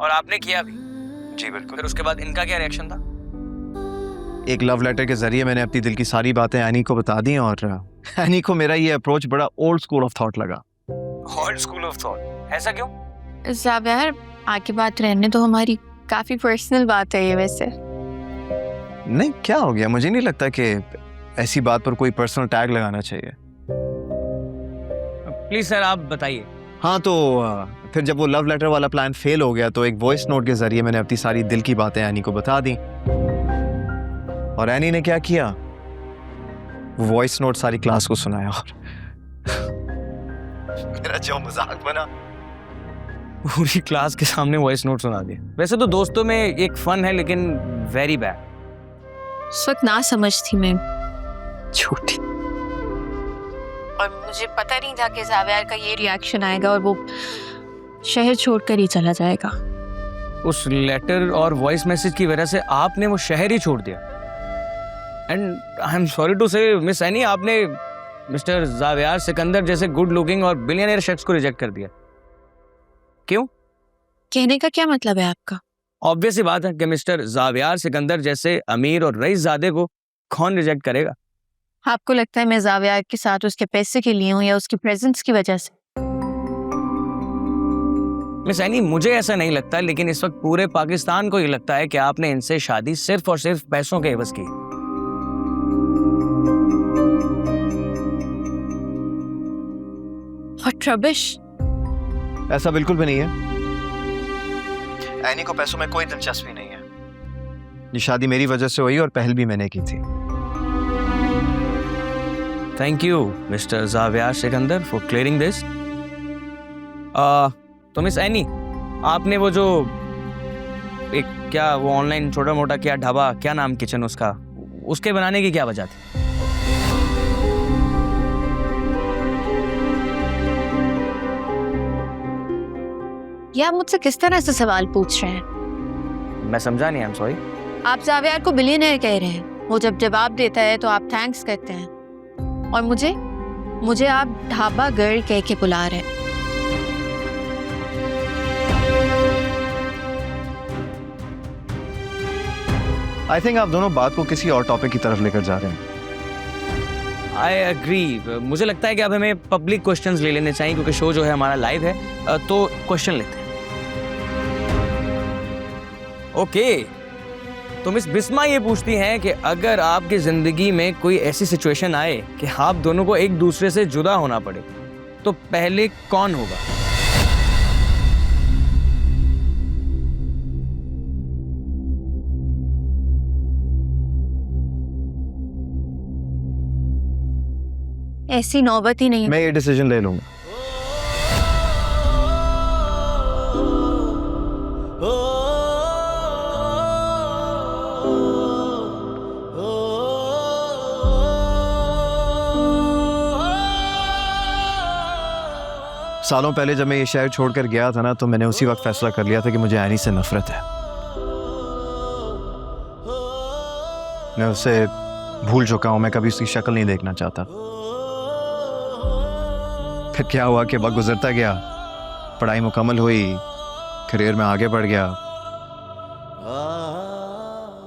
और आपने किया भी। जी बिल्कुल। फिर उसके बाद इनका क्या रिएक्शन था? एक लव लेटर के जरिए मैंने अपनी दिल की सारी बातें एनी को बता दी और एनी को मेरा ये अप्रोच बड़ा ओल्ड स्कूल ऑफ थॉट लगा। Old school of thought? ऐसा क्यों? ज़ावियर, आगे बात रहने तो हमारी काफ़ी पर्सनल बात है ये वैसे। नहीं, क्या हो गया? मुझे नहीं लगता कि ऐसी बात पर कोई पर्सनल टैग लगाना चाहिए। प्लीज सर आप बताइए। हाँ तो फिर जब वो लव लेटर वाला प्लान फेल हो गया तो एक वॉइस नोट के जरिए मैंने अपनी सारी दिल की बातें एनी को बता दी। और एनी ने क्या किया, वो वॉइस नोट सारी क्लास को सुनाया और मेरा जो मजाक बना, पूरी क्लास के सामने वॉइस नोट सुना दिया। वैसे तो दोस्तों में एक फन है लेकिन वेरी बैड। उस वक्त ना समझ थी मैं, छोटी, और मुझे पता नहीं था कि ज़ावियर का ये रिएक्शन आएगा और वो शहर छोड़कर ही चला जाएगा। उस लेटर और वॉइस मैसेज की वजह से आपने वो शहर ही छोड़ दिया। And I am sorry to say miss Annie, आपने मिस्टर ज़ावियर सिकंदर जैसे गुड लुकिंग और बिलियनियर शख्स को रिजेक्ट कर दिया। क्यों? कहने का क्या मतलब है आपका? ऑब्वियस ही बात है कि मिस्टर ज़ावियर सिकंदर जैसे अमीर और रईस ज़ादे को कौन रिजेक्ट करेगा? आपको लगता है मैं ज़ावियर के साथ उसके पैसे के लिए हूँ या उसकी प्रेजेंस की वजह से? मिस एनी, मुझे ऐसा नहीं लगता, लेकिन इस वक्त पूरे पाकिस्तान को ये लगता है कि आपने इनसे शादी सिर्फ और सिर्फ पैसों के एवज की। What rubbish! ऐसा बिल्कुल भी नहीं है। एनी को पैसों में कोई दिलचस्पी नहीं है। ये शादी मेरी वजह से हुई और पहल भी मैंने की थी। Thank you mister Xavier Sikandar for clearing this. तो मिस एनी, आपने वो जो एक क्या वो ऑनलाइन छोटा मोटा क्या ढाबा, क्या नाम किचन उसका, उसके बनाने की क्या वजह थी? ये आप मुझसे किस तरह से सवाल पूछ रहे हैं? मैं समझा नहीं, आई एम सॉरी। आप ज़ावियर को बिलियनियर कह रहे हैं, वो जब जवाब देता है तो आप थैंक्स कहते हैं, और मुझे आप ढाबा गर्ल कह के बुला रहे हैं। आई थिंक आप दोनों बात को किसी और टॉपिक की तरफ लेकर जा रहे हैं। I agree. मुझे लगता है कि अब हमें पब्लिक क्वेश्चंस ले लेने चाहिए क्योंकि शो जो है हमारा लाइव है। तो क्वेश्चन लेते हैं। ओके, तो मिस बिस्मा ये पूछती हैं कि अगर आपकी जिंदगी में कोई ऐसी सिचुएशन आए कि आप दोनों को एक दूसरे से जुदा होना पड़े तो पहले कौन होगा? ऐसी नौबत ही नहीं। मैं ये डिसीजन ले लूंगा। सालों पहले जब मैं ये शहर छोड़कर गया था ना, तो मैंने उसी वक्त फैसला कर लिया था कि मुझे एनी से नफरत है। मैं उसे भूल चुका हूं, मैं कभी उसकी शक्ल नहीं देखना चाहता। फिर क्या हुआ कि वक्त गुजरता गया, पढ़ाई मुकम्मल हुई, करियर में आगे बढ़ गया।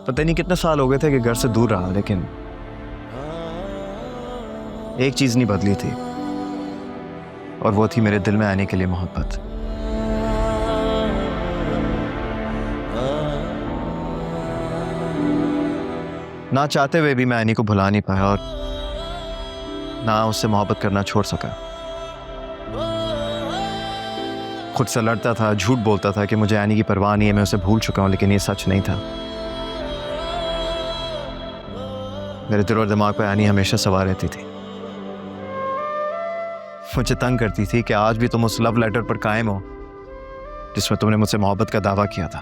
पता नहीं कितने साल हो गए थे कि घर से दूर रहा, लेकिन एक चीज नहीं बदली थी, और वो थी मेरे दिल में आने के लिए मोहब्बत। ना चाहते हुए भी मैं एनी को भुला नहीं पाया और ना उससे मोहब्बत करना छोड़ सका। खुद से लड़ता था, झूठ बोलता था कि मुझे एनी की परवाह नहीं है, मैं उसे भूल चुका हूं, लेकिन ये सच नहीं था। मेरे दिल और दिमाग पर एनी हमेशा सवार रहती थी। मुझे तंग करती थी कि आज भी तुम उस लव लेटर पर कायम हो जिसमें तुमने मुझसे मोहब्बत का दावा किया था।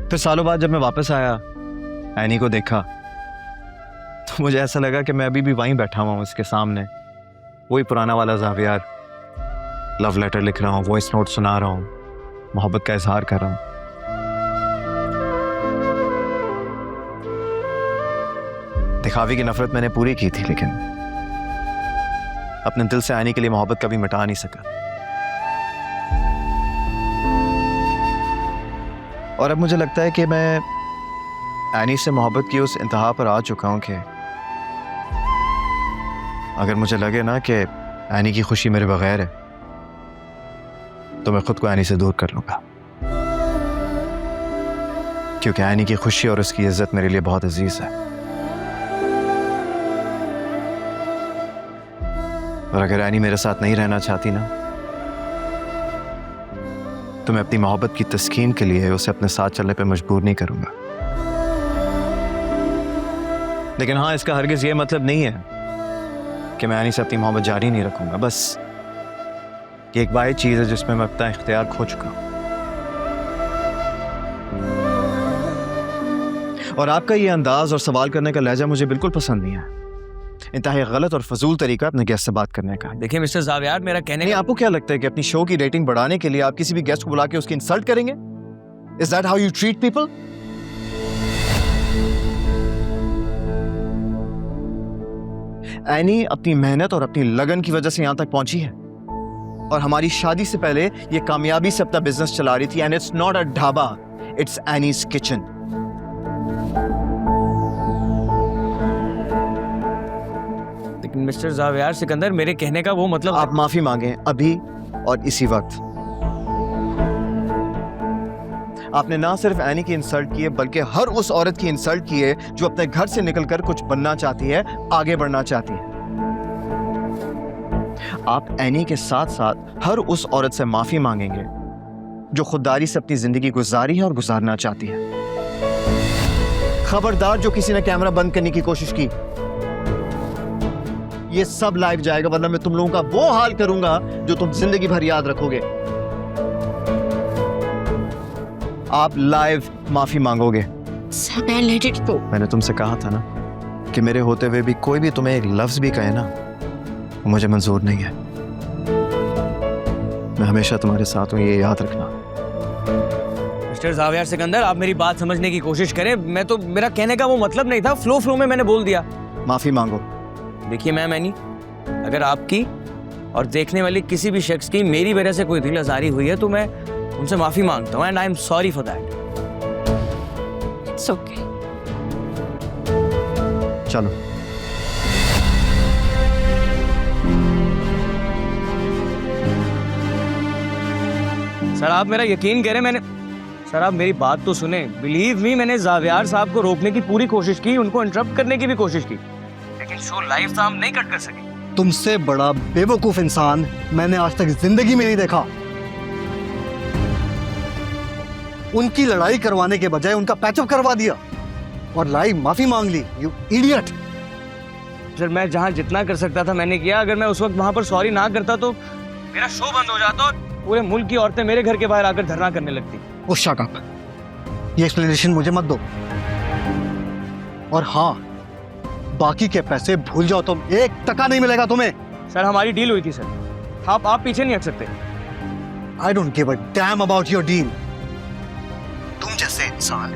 फिर सालों बाद जब मैं वापस आया, एनी को देखा, तो मुझे ऐसा लगा कि मैं अभी भी वहीं बैठा हुआ हूं उसके सामने, वही पुराना वाला ज़ावियर। लव लेटर लिख रहा हूं, वॉइस नोट सुना रहा हूं, मोहब्बत का इजहार कर रहा हूं। दिखावे की नफरत मैंने पूरी की थी, लेकिन अपने दिल से आने के लिए मोहब्बत कभी मिटा नहीं सका। और अब मुझे लगता है कि मैं एनी से मोहब्बत की उस इंतहा पर आ चुका हूं कि अगर मुझे लगे ना कि एनी की खुशी मेरे बगैर है तो मैं खुद को एनी से दूर कर लूंगा, क्योंकि एनी की खुशी और उसकी इज्जत मेरे लिए बहुत अजीज है। और अगर एनी मेरे साथ नहीं रहना चाहती ना तो मैं अपनी मोहब्बत की तस्कीन के लिए उसे अपने साथ चलने पे मजबूर नहीं करूंगा। लेकिन हाँ, इसका हरगिज ये मतलब नहीं है कि मैं एनी से अपनी मोहब्बत जारी नहीं रखूंगा। बस ये एक वाहिद चीज है जिसमें मैं अपना इख्तियार खो चुका हूं। और आपका ये अंदाज और सवाल करने का लहजा मुझे बिल्कुल पसंद नहीं है। इंतहाई गलत और फजूल तरीका अपने गेस्ट से बात करने का। देखिए मिस्टर जावियार, मेरा कहने नहीं, आपको क्या लगता है कि अपनी शो की रेटिंग बढ़ाने के लिए आप किसी भी गेस्ट को बुला के उसकी इंसल्ट करेंगे? Is that how you treat people? Any अपनी मेहनत और अपनी लगन की वजह से यहां तक पहुंची है और हमारी शादी से पहले ये कामयाबी से अपना बिजनेस चला रही थी। And it's not a dhaba, it's Annie's kitchen. लेकिन मिस्टर जावियार सिकंदर, मेरे कहने का वो मतलब आप माफी मांगें अभी और इसी वक्त। आपने ना सिर्फ एनी की इंसल्ट की है बल्कि हर उस औरत की इंसल्ट की है जो अपने घर से निकलकर कुछ बनना चाहती है, आगे बढ़ना चाहती है। आप एनी के साथ साथ हर उस औरत से माफी मांगेंगे जो खुददारी से अपनी जिंदगी गुजारी है और गुजारना चाहती है। खबरदार जो किसी ने कैमरा बंद करने की कोशिश की, ये सब लाइव जाएगा, वरना मैं तुम लोगों का वो हाल करूंगा जो तुम जिंदगी भर याद रखोगे। आप लाइव माफी मांगोगे। मैंने तुमसे कहा था ना कि मेरे होते हुए भी कोई भी तुम्हें एक लफ्ज भी कहे ना, वो मुझे मंजूर नहीं है। मैं हमेशा तुम्हारे साथ हूं, ये याद रखना। मिस्टर जावियार सिकंदर, आप मेरी बात समझने की कोशिश करें। मेरा कहने का वो मतलब नहीं था, फ्लो में मैंने बोल दिया। माफी मांगो। देखिए मैम एनी, अगर आपकी और देखने वाली किसी भी शख्स की मेरी वजह से कोई दिल आजारी हुई है तो मैं उनसे माफी मांगता हूँ and I am sorry for that. It's okay. चलो। सर आप मेरा यकीन करें, सर आप मेरी बात तो सुने। बिलीव मी, मैंने जावियार साहब को रोकने की पूरी कोशिश की, उनको इंटरप्ट करने की भी कोशिश की, लेकिन शो लाइव था, हम नहीं कट कर सके। तुमसे बड़ा बेवकूफ इंसान मैंने आज तक जिंदगी में नहीं देखा। उनकी लड़ाई करवाने के बजाय उनका पैचअप करवा दिया और लाइव माफी मांग ली। You idiot. सर मैं जहां जितना कर सकता था मैंने किया। अगर मैं उस वक्त वहां पर सॉरी ना करता तो मेरा शो बंद हो जाता और पूरे मुल्क की औरतें मेरे घर के बाहर आकर धरना करने लगती। ओ शट अप। ये एक्सप्लेनेशन मुझे मत दो। और हाँ, बाकी के पैसे भूल जाओ, तुम 1 टका नहीं मिलेगा तुम्हें। सर हमारी डील हुई थी सर, आप पीछे नहीं हट सकते। I don't give a damn about your deal. तुम जैसे इंसान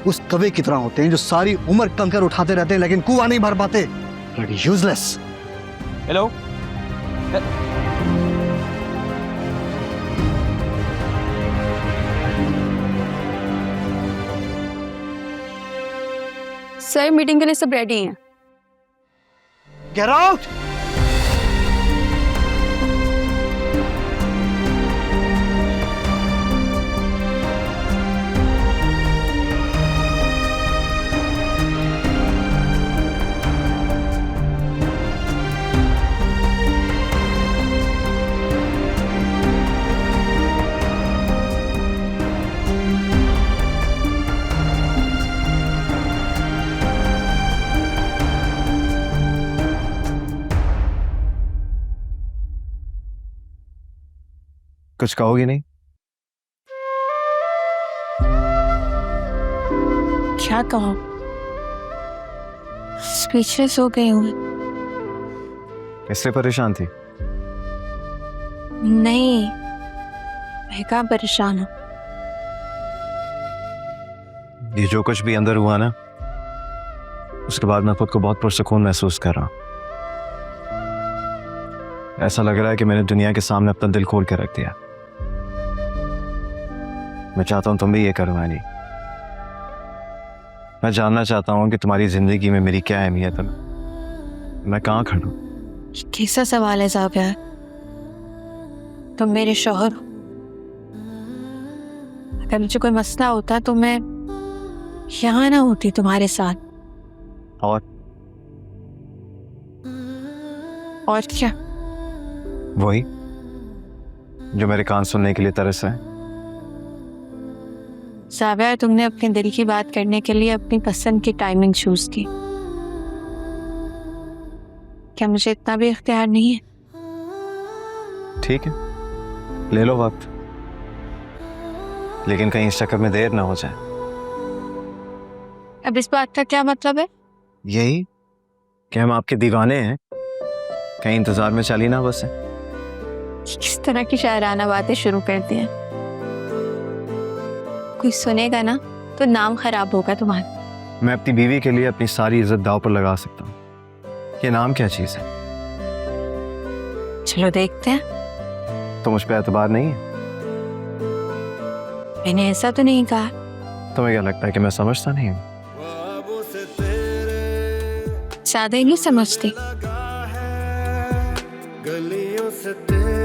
उस कवे की तरह होते हैं जो सारी उम्र कंकर उठाते रहते हैं लेकिन कुआं नहीं भर पाते। यूजलेस। हेलो, सर मीटिंग के लिए सब रेडी हैं। Get out. कुछ कहोगे नहीं? क्या कहो, स्पीचलेस हो गई हूँ। इससे परेशान थी? नहीं, मैं कहाँ परेशान हूँ। ये जो कुछ भी अंदर हुआ ना, उसके बाद मैं खुद को बहुत पुरसुकून महसूस कर रहा हूँ। ऐसा लग रहा है कि मैंने दुनिया के सामने अपना दिल खोल के रख दिया। मैं चाहता हूं तुम भी ये करो एनी। मैं जानना चाहता हूँ कि तुम्हारी जिंदगी में मेरी क्या अहमियत है, मैं कहाँ खड़ा हूँ। ये कैसा सवाल है ज़ाविया? तुम मेरे शौहर हो। अगर मुझे कोई मसला होता तो मैं यहाँ ना होती तुम्हारे साथ। और क्या? वही जो मेरे कान सुनने के लिए तरस है। ज़ाविया, तुमने अपने दिल की बात करने के लिए अपनी पसंद की टाइमिंग चूज की। क्या मुझे इतना भी इख्तियार नहीं है? ठीक है, ले लो वक्त, लेकिन कहीं इस चक्कर में देर ना हो जाए। अब इस बात का क्या मतलब है? यही कि हम आपके दीवाने हैं, कहीं इंतजार में चली ना बस है। किस तरह की शायराना बातें शुरू कर दी हैं। कोई सुनेगा ना तो नाम खराब होगा तुम्हारा। मैं अपनी बीवी के लिए अपनी सारी इज्जत दांव पर लगा सकता हूँ। ये नाम क्या चीज है? चलो देखते हैं। तो मुझ पर एतबार नहीं है? मैंने ऐसा तो नहीं कहा। तुम्हें क्या लगता है कि मैं समझता नहीं हूँ? ज्यादा ही नहीं समझती। गलियों से तेरे